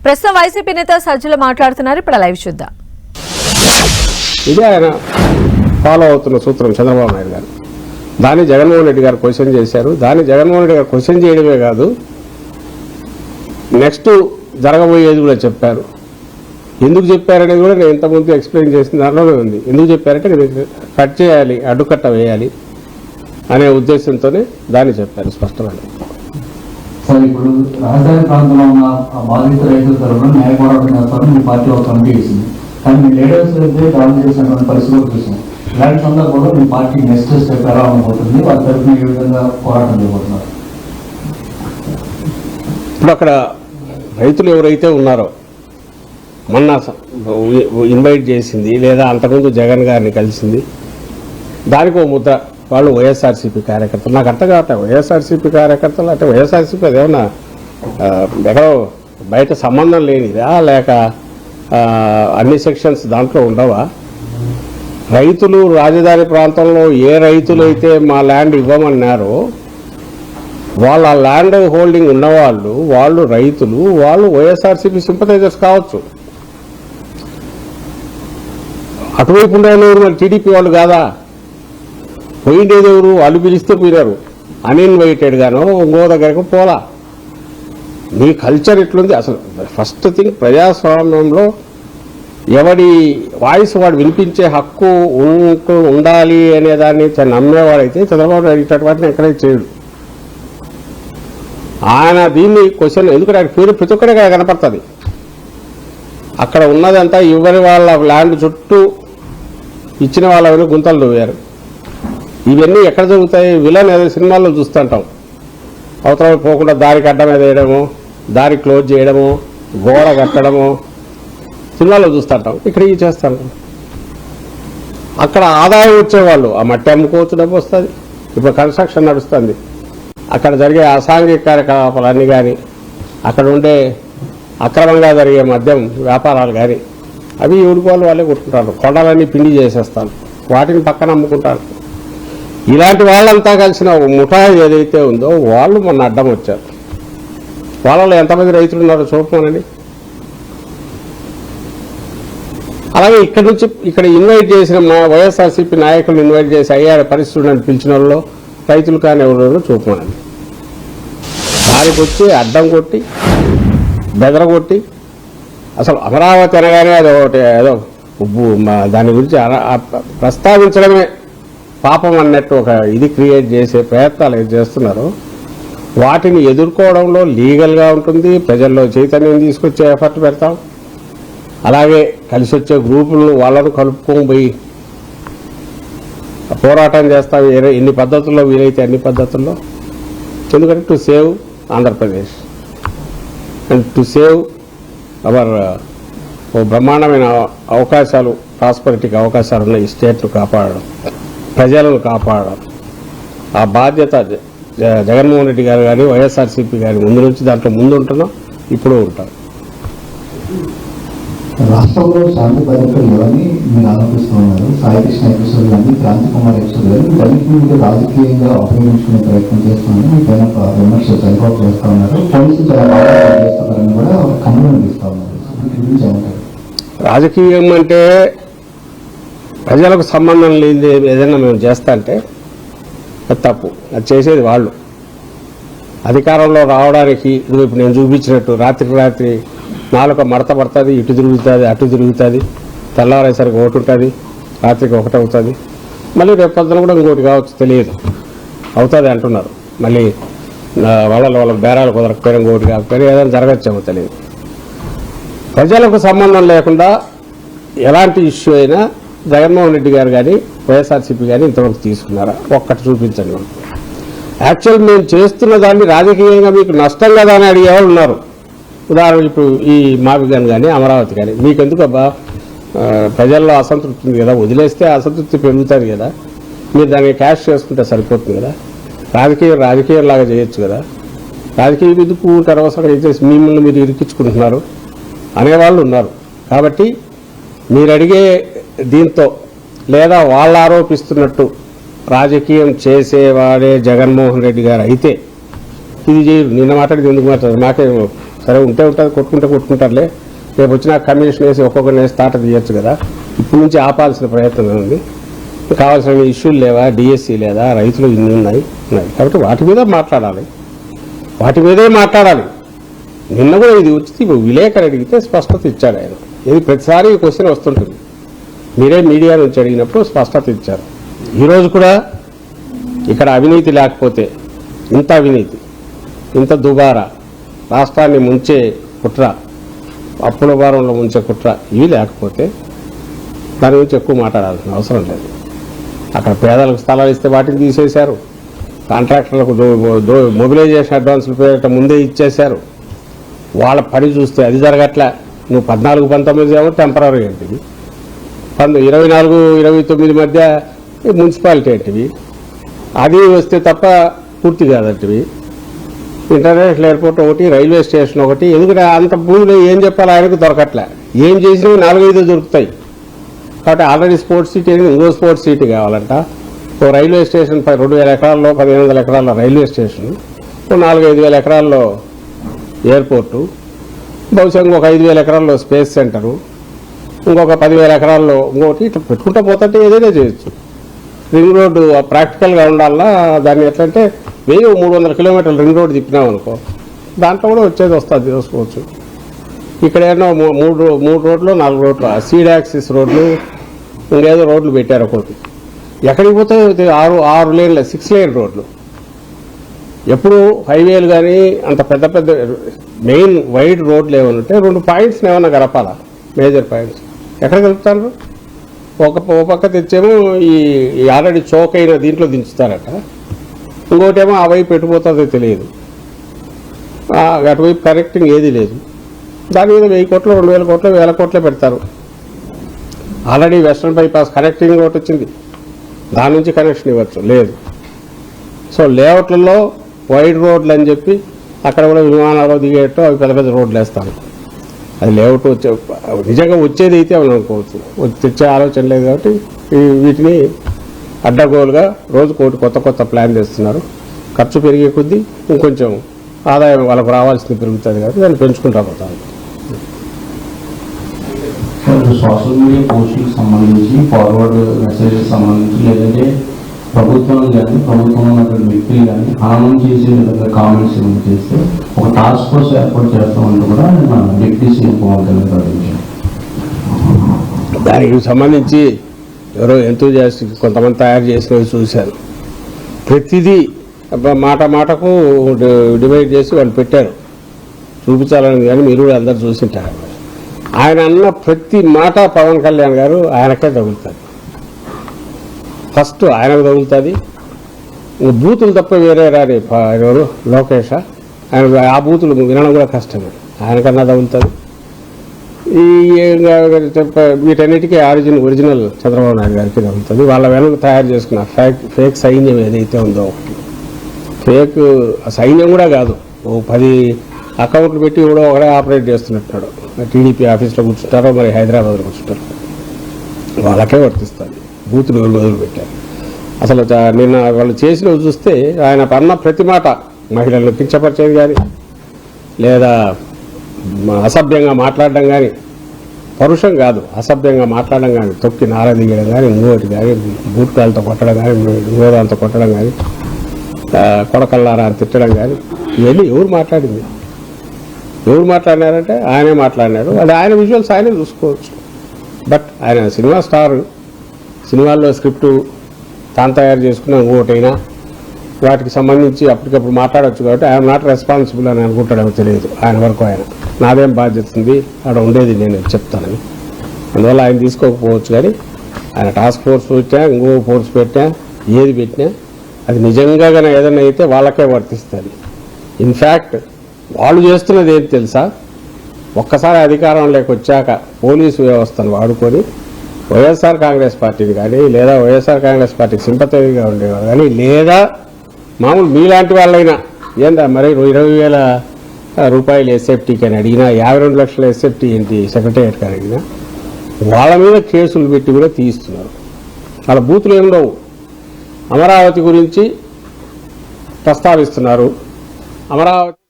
ప్రస్తుతం వైసీపీ నేత సజ్జల మాట్లాడుతున్నారు. ఇప్పుడు లైవ్ చూద్దాం. ఇదే ఆయన ఫాలో అవుతున్న సూత్రం చంద్రబాబు నాయుడు గారు. దాన్ని జగన్మోహన్ రెడ్డి గారు క్వశ్చన్ చేశారు. దాన్ని జగన్మోహన్ రెడ్డి గారు క్వశ్చన్ చేయడమే కాదు, నెక్స్ట్ జరగబోయేది కూడా చెప్పారు. ఎందుకు చెప్పారనేది కూడా నేను ఇంతకుముందు ఎక్స్ప్లెయిన్ చేసిన దానిలోనే ఉంది. ఎందుకు చెప్పారంటే కట్ చేయాలి, అడ్డుకట్ట వేయాలి అనే ఉద్దేశంతోనే దాన్ని చెప్పారు స్పష్టంగా. సార్, ఇప్పుడు రాజధాని ప్రాంతంలో ఉన్న బాధిత రైతుల తరఫున న్యాయ పోరాటం చేస్తారని మీ పార్టీ ఒక కమిటీ వేసింది. కానీ మీ లీడర్స్ అయితే దాడులు చేసినటువంటి పరిస్థితులు చూసాం. ఇలాంటి సందర్భంలో మీ పార్టీ నెక్స్ట్ స్టెప్ ఎలా ఉండబోతుంది, వారి తరఫున ఏ విధంగా పోరాటం చేయబోతున్నారు? ఇప్పుడు అక్కడ రైతులు ఎవరైతే ఉన్నారో మొన్న ఇన్వైట్ చేసింది లేదా అంతకుముందు జగన్ గారిని కలిసింది, దానికి ఒక ముద్ర వాళ్ళు వైఎస్ఆర్సీపీ కార్యకర్తలు. నాకు అర్థం కావట్లేదు, వైఎస్ఆర్సీపీ కార్యకర్తలు అంటే వైఎస్ఆర్సీపీ అదేమన్నా ఎక్కడో బయట సంబంధం లేనిదా, లేక అన్ని సెక్షన్స్ దాంట్లో ఉండవా? రైతులు రాజధాని ప్రాంతంలో ఏ రైతులైతే మా ల్యాండ్ ఇవ్వమన్నారో వాళ్ళ ల్యాండ్ హోల్డింగ్ ఉన్నవాళ్ళు, వాళ్ళు రైతులు, వాళ్ళు వైఎస్ఆర్సీపీ సింపథైజర్స్ కావచ్చు. అటువైపు ఉండేవాళ్ళు మరి టీడీపీ వాళ్ళు కాదా? పోయిండేది ఎవరు? వాళ్ళు పిలిస్తే పోయినారు, అన్ఇన్వైటెడ్ గానో ఇంకో దగ్గరకు పోలా. మీ కల్చర్ ఎట్లుంది అసలు? ఫస్ట్ థింగ్, ప్రజాస్వామ్యంలో ఎవడి వాయిస్ వాడు వినిపించే హక్కు ఉండాలి అనే దాన్ని నమ్మేవాడైతే చంద్రబాబు నాయుడు ఇట్లాంటి వాటిని ఎంకరేజ్ చేయడు. ఆయన దీన్ని క్వశ్చన్ ఎందుకంటే ఆయన పేరు ప్రతి ఒక్కడే కనపడుతుంది. అక్కడ ఉన్నదంతా ఇవ్వని వాళ్ళ ల్యాండ్ చుట్టూ ఇచ్చిన వాళ్ళని గుంతలు తవ్వారు. ఇవన్నీ ఎక్కడ జరుగుతాయి? విలన్ ఏదో సినిమాల్లో చూస్తుంటాం, అవతల పోకుండా దారికి అడ్డం మీద వేయడము, దారి క్లోజ్ చేయడము, గోడ కట్టడము సినిమాల్లో చూస్తుంటాం. ఇక్కడ ఇవి చేస్తాం. అక్కడ ఆదాయం వచ్చేవాళ్ళు ఆ మట్టి అమ్ముకోవచ్చు, డబ్బు వస్తుంది. ఇప్పుడు కన్స్ట్రక్షన్ నడుస్తుంది, అక్కడ జరిగే అసాంఘిక కార్యకలాపాలన్నీ కానీ, అక్కడ ఉండే అక్రమంగా జరిగే మద్యం వ్యాపారాలు కానీ అవి ఊరుకోవాలి వాళ్ళే కొట్టుకుంటారు. కొండలన్నీ పిండి చేసేస్తారు, వాటిని పక్కన అమ్ముకుంటారు. ఇలాంటి వాళ్ళంతా కలిసిన ముఠా ఏదైతే ఉందో వాళ్ళు మొన్న అడ్డం వచ్చారు. వాళ్ళలో ఎంతమంది రైతులు ఉన్నారో చూపమనండి. అలాగే ఇక్కడ నుంచి ఇక్కడ ఇన్వైట్ చేసిన వైఎస్ఆర్సీపీ నాయకులు ఇన్వైట్ చేసి అయ్యారు పరిస్థితులను పిలిచిన వాళ్ళు రైతులు కానీ ఎవరెవరో చూపమనండి. దానికి వచ్చి అడ్డం కొట్టి బెదరగొట్టి అసలు అమరావతి అనగానే అది ఒకటి ఏదో దాని గురించి ప్రస్తావించడమే పాపం అన్నట్టు ఒక ఇది క్రియేట్ చేసే ప్రయత్నాలు ఏది చేస్తున్నారో వాటిని ఎదుర్కోవడంలో లీగల్గా ఉంటుంది. ప్రజల్లో చైతన్యం తీసుకొచ్చే ఎఫర్ట్ పెడతాం. అలాగే కలిసి వచ్చే గ్రూపులను వాళ్ళను కలుపుకొని పోయి పోరాటం చేస్తాం ఎన్ని పద్ధతుల్లో వీలైతే అన్ని పద్ధతుల్లో. ఎందుకంటే to save Andhra Pradesh and to save hour బ్రహ్మాండమైన అవకాశాలు, ప్రాస్పరిటీకి అవకాశాలు ఉన్న ఈ స్టేట్ను కాపాడడం, ప్రజలను కాపాడడం, ఆ బాధ్యత జగన్మోహన్ రెడ్డి గారు కానీ వైఎస్ఆర్సీపీ గారి ముందు నుంచి దాంట్లో ముందు ఉంటున్నాం, ఇప్పుడు ఉంటాం. రాష్ట్రంలో శాంతి భద్రతలు లేవని మీరు ఆరోపిస్తున్నారు. సాయి కృష్ణ ఎపిసోడ్ కానీ క్రాంతి కుమార్ ఎపిసోడ్ కానీ వీటన్నింటినీ మీరు రాజకీయంగా ఉపయోగించుకునే ప్రయత్నం చేస్తున్నారు. మీ పైన విమర్శలు సరిపోటు చేస్తూ ఉన్నారు. పోలీసులు చాలా బాగా చేస్తున్నారని కూడా కంప్లైంట్ ఇస్తూ ఉన్నారు. గురించి ఏమంటారు? రాజకీయం అంటే ప్రజలకు సంబంధం లేని ఏదైనా మేము చేస్తా అంటే అది తప్పు. అది చేసేది వాళ్ళు. అధికారంలో రావడానికి ఇప్పుడు నేను చూపించినట్టు రాత్రికి రాత్రి నాలుక మడత పడుతుంది, ఇటు తిరుగుతుంది, అటు తిరుగుతుంది, తెల్లవారేసరికి ఒకటి ఉంటుంది, రాత్రికి ఒకటి అవుతుంది, మళ్ళీ రేపు పొద్దున కూడా ఇంకోటి కావచ్చు, తెలియదు, అవుతుంది అంటున్నారు. మళ్ళీ వాళ్ళ బేరాలు కుదరకపోయినా ఇంకోటి కాకపోయినా ఏదైనా జరగచ్చేమో తెలియదు. ప్రజలకు సంబంధం లేకుండా ఎలాంటి ఇష్యూ అయినా జగన్మోహన్ రెడ్డి గారు కానీ వైఎస్ఆర్సీపీ కానీ ఇంతవరకు తీసుకున్నారా? ఒక్కటి చూపించండి. యాక్చువల్ మేము చేస్తున్న దాన్ని రాజకీయంగా మీకు నష్టం కదా అని అడిగేవాళ్ళు ఉన్నారు. ఉదాహరణకు ఇప్పుడు ఈ మావిగన్ కానీ అమరావతి కానీ మీకెందుకు అబ్బా ప్రజల్లో అసంతృప్తి ఉంది కదా, వదిలేస్తే అసంతృప్తి పెరుగుతుంది కదా, మీరు దాన్ని క్యాష్ చేసుకుంటే సరిపోతుంది కదా, రాజకీయంలాగా చేయొచ్చు కదా, రాజకీయ ఎందుకు అనవసరంగా చేసి మిమ్మల్ని మీరు ఇరికించుకుంటున్నారు అనేవాళ్ళు ఉన్నారు. కాబట్టి మీరు అడిగే దీంతో లేదా వాళ్ళు ఆరోపిస్తున్నట్టు రాజకీయం చేసేవాడే జగన్మోహన్ రెడ్డి గారు అయితే ఇది చేయరు. నిన్న మాట్లాడింది ఎందుకు మాట్లాడదు నాకే సరే ఉంటే ఉంటుంది, కొట్టుకుంటారులే, రేపు వచ్చిన కమిషన్ వేసి ఒక్కొక్కరిని వేసి తాట తీయచ్చు కదా, ఇప్పటి నుంచి ఆపాల్సిన ప్రయత్నం ఉంది. కావాల్సిన ఇష్యూలు లేవా, డిఎస్సి లేదా, రైతులు ఇన్ని ఉన్నాయి కాబట్టి వాటి మీద మాట్లాడాలి, వాటి మీదే మాట్లాడాలి. నిన్న కూడా ఇది వచ్చి విలేకరు అడిగితే స్పష్టత ఇచ్చాడు ఆయన. ఇది ప్రతిసారి ఈ క్వశ్చన్ వస్తుంటుంది, మీరే మీడియా నుంచి అడిగినప్పుడు స్పష్టత ఇచ్చారు. ఈరోజు కూడా ఇక్కడ అవినీతి లేకపోతే, ఇంత అవినీతి, ఇంత దుబారా, రాష్ట్రాన్ని ముంచే కుట్ర, అప్పుల భారంలో ముంచే కుట్ర ఇవి లేకపోతే దాని గురించి ఎక్కువ మాట్లాడాల్సిన అవసరం లేదు. అక్కడ పేదలకు స్థలాలు ఇస్తే వాటిని తీసేశారు, కాంట్రాక్టర్లకు మొబిలైజేషన్ అడ్వాన్సులు పేరిట ముందే ఇచ్చేశారు. వాళ్ళ పని చూస్తే అది జరగట్లే. నువ్వు 14-19 ఏమో టెంపరీ ఏంటివి, 24-29 మధ్య మున్సిపాలిటీ ఏంటివి, అది వస్తే తప్ప పూర్తి కాదంటివి. ఇంటర్నేషనల్ ఎయిర్పోర్ట్ ఒకటి, రైల్వే స్టేషన్ ఒకటి, ఎందుకంటే అంత భూమిలో ఏం చెప్పాలి ఆయనకు దొరకట్లే. ఏం చేసినా 4-5 దొరుకుతాయి కాబట్టి ఆల్రెడీ స్పోర్ట్స్ సిటీ అనేది ఇంకో స్పోర్ట్స్ సిటీ కావాలంట. ఓ రైల్వే స్టేషన్ 2,000 ఎకరాల్లో 1,500 ఎకరాల్లో రైల్వే స్టేషన్, ఓ 4-5 ఎకరాల్లో ఎయిర్పోర్టు, బహుశా ఇంకొక 5,000 ఎకరాల్లో స్పేస్ సెంటరు, ఇంకొక 10,000 ఎకరాల్లో ఇంకోటి, ఇట్లా పెట్టుకుంటూ పోతుంటే ఏదైనా చేయొచ్చు. రింగ్ రోడ్డు ప్రాక్టికల్గా ఉండాలా, దాన్ని ఎట్లంటే 1,300 కిలోమీటర్లు రింగ్ రోడ్డు తిప్పినాం అనుకో, దాంట్లో కూడా వచ్చేది వస్తుంది, చూసుకోవచ్చు. ఇక్కడ ఏమో 3 రోడ్లు 4 రోడ్లు సీడ్ యాక్సిస్ రోడ్లు, ఇంకేదో రోడ్లు పెట్టారు ఒకటి. ఎక్కడికి పోతే 6 లేన్ల 6 లేన్ రోడ్లు. ఎప్పుడు హైవేలు కానీ అంత పెద్ద పెద్ద మెయిన్ వైడ్ రోడ్లు ఏమన్నా 2 పాయింట్స్ని ఏమన్నా గడపాలా, మేజర్ పాయింట్స్ ఎక్కడ కలుపుతారు? ఒక పక్క తెచ్చేమో ఈ ఆల్రెడీ చోక్ అయిన దీంట్లో దించుతారట, ఇంకోటేమో ఆ వైపు ఎటుపోతుందో తెలియదు, అటువైపు కనెక్టింగ్ ఏది లేదు. దాని మీద 1,000 కోట్లు 2,000 కోట్లు 1,000 కోట్లే పెడతారు. ఆల్రెడీ వెస్ట్రన్ బైపాస్ కనెక్టింగ్ ఒకటి వచ్చింది, దాని నుంచి కనెక్షన్ ఇవ్వచ్చు, లేదు. సో లేఅవుట్లలో వైడ్ రోడ్లు అని చెప్పి అక్కడ కూడా విమానాలు దిగేట్టు అవి పెద్ద పెద్ద రోడ్లు వేస్తాను. అది లేఅవుట్ నిజంగా వచ్చేది అయితే అని అనుకోవచ్చు, తెచ్చే ఆలోచన లేదు కాబట్టి వీటిని అడ్డగోలుగా రోజు కొత్త ప్లాన్ చేస్తున్నారు. ఖర్చు పెరిగే కొద్దీ ఇంకొంచెం ఆదాయం వాళ్ళకు రావాల్సింది పెరుగుతుంది కాబట్టి దాన్ని పెంచుకుంటా పోతారు. సోషల్ మీడియా పోస్టులకు సంబంధించి, ఫార్వర్డ్ మెసేజెస్ సంబంధించి, లేదంటే ప్రభుత్వం కానీ ప్రభుత్వంలో ఉన్నటువంటి వ్యక్తులు కానీ హానం చేసే విధంగా కామెంట్స్ ఏమైనా చేస్తే ఒక టాస్క్ ఫోర్స్ ఏర్పాటు చేస్తామంటూ కూడా మన డిప్యూటీ సీఎం పవన్ కళ్యాణ్ ప్రకటించారు. దానికి సంబంధించి ఎవరో ఎంతూజియాస్టిక్ కొంతమంది తయారు చేసినవి చూశాను. ప్రతిదీ మాటకు డివైడ్ చేసి వాళ్ళు పెట్టారు, చూపించాలని. కానీ మీరు కూడా అందరు చూసింటారు. ఆయన అన్న ప్రతి మాట పవన్ కళ్యాణ్ గారు ఆయనకే తగులుతుంది, ఫస్ట్ ఆయనకు తగులుతుంది. బూతులు తప్ప వేరే రాని ఎవరు లోకేష్, ఆయన ఆ బూతులు వినడం కూడా కష్టమే, ఆయనకన్నా తగులుతుంది. ఈ వీటన్నిటికీ ఒరిజినల్ చంద్రబాబు నాయుడు గారికి తగులుతుంది. వాళ్ళ వెనక తయారు చేసుకున్న ఫేక్ సైన్యం ఏదైతే ఉందో, ఫేక్ సైన్యం కూడా కాదు, 10 అకౌంట్లు పెట్టి కూడా ఒకడే ఆపరేట్ చేస్తున్నట్టున్నాడు. టీడీపీ ఆఫీస్లో కూర్చుంటారో మరి హైదరాబాద్లో కూర్చుంటారు, వాళ్ళకే వర్తిస్తుంది. బూతులు మొదలు పెట్టారు. అసలు నిన్న వాళ్ళు చేసినవి చూస్తే ఆయన అన్న ప్రతి మాట మహిళలను కించపరిచేది కానీ, లేదా అసభ్యంగా మాట్లాడడం కానీ, పరుషం కాదు అసభ్యంగా మాట్లాడడం కానీ, తొక్కి నారదీయడం కానీ, ఇంకోటి కానీ, బూట్కాలతో కొట్టడం కానీ, ఇంకోదాంతో కొట్టడం కానీ, కొడకల్లారా అని తిట్టడం కానీ, ఇవన్నీ ఎవరు మాట్లాడినారంటే ఆయనే మాట్లాడినారు. అది ఆయన విజువల్స్ ఆయనే చూసుకోవచ్చు. బట్ ఆయన సినిమా స్టార్, సినిమాల్లో స్క్రిప్టు తాను తయారు చేసుకున్న ఇంకోటైనా వాటికి సంబంధించి అప్పటికప్పుడు మాట్లాడవచ్చు కాబట్టి ఐఎమ్ నాట్ రెస్పాన్సిబుల్ అని అనుకుంటాడేమో తెలియదు. ఆయన వరకు ఆయన నాదేం బాధ్యత ఉంది, అక్కడ ఉండేది నేను చెప్తానని, అందువల్ల ఆయన తీసుకోకపోవచ్చు. కానీ ఆయన టాస్క్ ఫోర్స్ పెట్టా, ఇంకో ఫోర్స్ పెట్టా, ఏది పెట్టినా అది నిజంగా కానీ ఏదైనా అయితే వాళ్ళకే వర్తిస్తుంది. ఇన్ఫ్యాక్ట్ వాళ్ళు చేస్తున్నది ఏంటి తెలుసా, ఒక్కసారి అధికారంలోకి వచ్చాక పోలీసు వ్యవస్థను వాడుకొని వైఎస్ఆర్ కాంగ్రెస్ పార్టీని కానీ, లేదా వైఎస్ఆర్ కాంగ్రెస్ పార్టీకి సింపతీగా ఉండేవారు కానీ, లేదా మామూలు మీలాంటి వాళ్ళైనా ఏందా మరి 20,000 రూపాయలు ఎస్ఎఫ్టీకి అని అడిగినా, 52 లక్షల ఎస్ఎఫ్టీ ఏంటి సెక్రటేరియట్ కానీ అడిగినా వాళ్ళ మీద కేసులు పెట్టి కూడా తీయిస్తున్నారు. వాళ్ళ బూతులు ఏమిడవు. అమరావతి గురించి ప్రస్తావిస్తున్నారు. అమరావతి